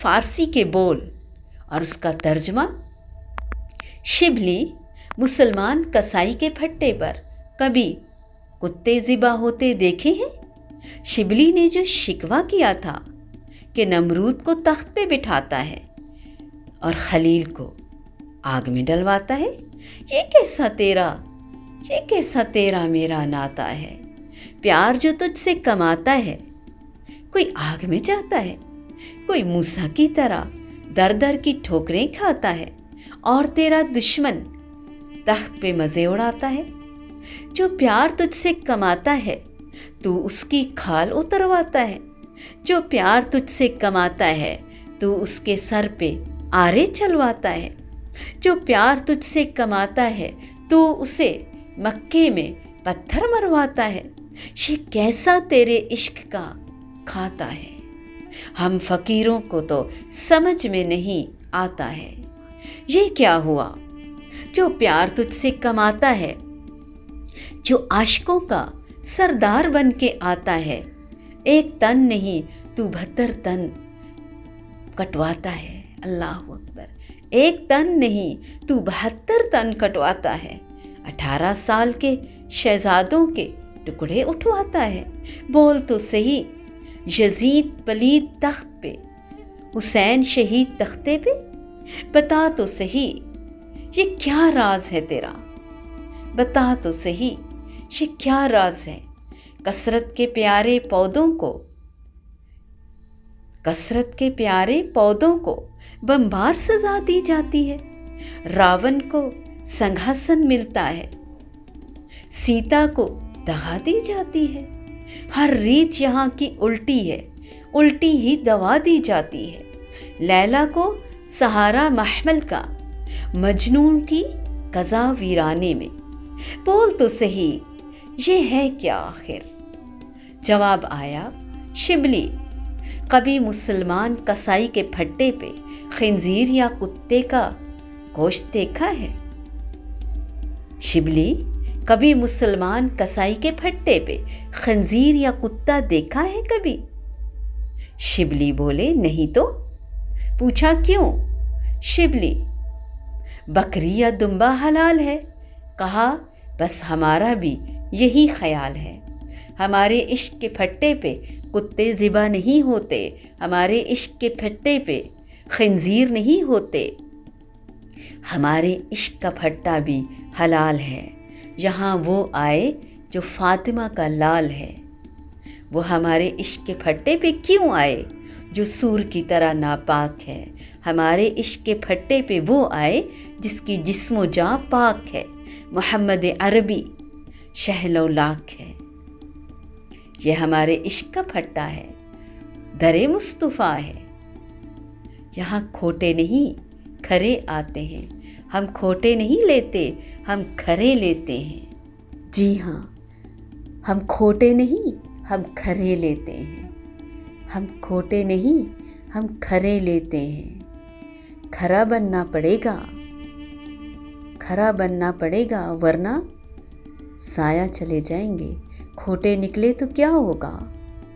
फारसी के बोल और उसका तर्जमा। शिबली मुसलमान कसाई के फट्टे पर कभी कुत्ते ज़िबा होते देखे हैं? शिबली ने जो शिकवा किया था कि नमरूद को तख्त पे बिठाता है और खलील को आग में डलवाता है, ये कैसा तेरा मेरा नाता है। प्यार जो तुझसे कमाता है, कोई आग में जाता है, कोई मूसा की तरह दर दर की ठोकरें खाता है, और तेरा दुश्मन तख्त पे मज़े उड़ाता है। जो प्यार तुझसे कमाता है, तू उसकी खाल उतरवाता है। जो प्यार तुझसे कमाता है, तू उसके सर पे आरे चलवाता है। जो प्यार तुझसे कमाता है, तू उसे मक्के में पत्थर मरवाता है। ये कैसा तेरे इश्क का खाता है, हम फकीरों को तो समझ में नहीं आता है। ये क्या हुआ जो प्यार तुझसे कमाता है, जो आशिकों का सरदार बन के आता है। एक तन नहीं तू 72 तन कटवाता है। अल्लाह अकबर। एक तन नहीं तू 72 तन कटवाता है। 18 साल के शहजादों के टुकड़े उठवाता है। बोल तो सही, यजीद पलीद तख्त पे, हुसैन शहीद तख्ते पे। बता तो सही, ये क्या राज है तेरा। बता तो सही, ये क्या राज है। कसरत के प्यारे पौधों को बम्बार सजा दी जाती है। रावण को संघासन मिलता है, सीता को दगा दी जाती है। हर रीत यहाँ की उल्टी है, उल्टी ही दवा दी जाती है। लैला को सहारा महमल का, मजनून की कज़ा वीराने में। बोल तो सही, ये है क्या आखिर। जवाब आया, शिबली, कभी मुसलमान कसाई के फट्टे पे खिंजीर या कुत्ते का गोश्त देखा है? शिबली, कभी मुसलमान कसाई के फट्टे पे खंजीर या कुत्ता देखा है कभी? शिबली बोले, नहीं तो। पूछा क्यों? शिबली, बकरी या दुम्बा हलाल है। कहा, बस हमारा भी यही ख्याल है। हमारे इश्क के फट्टे पे कुत्ते ज़िबा नहीं होते, हमारे इश्क के फट्टे पे खंजीर नहीं होते। हमारे इश्क का फट्टा भी हलाल है। यहाँ वो आए जो फातिमा का लाल है। वो हमारे इश्क के फट्टे पे क्यों आए जो सूर की तरह नापाक है। हमारे इश्क के फट्टे पे वो आए जिसकी जिस्मो जाँ पाक है। मोहम्मद अरबी शहलो लाख है। ये हमारे इश्क का फट्टा है, दरे मुस्तफ़ा है। यहाँ खोटे नहीं खरे आते हैं, हम खोटे नहीं लेते, हम खरे लेते हैं। जी हाँ, हम खोटे नहीं, हम खरे लेते हैं। हम खोटे नहीं, हम खरे लेते हैं। खरा बनना पड़ेगा, वरना साया चले जाएंगे। खोटे निकले तो क्या होगा।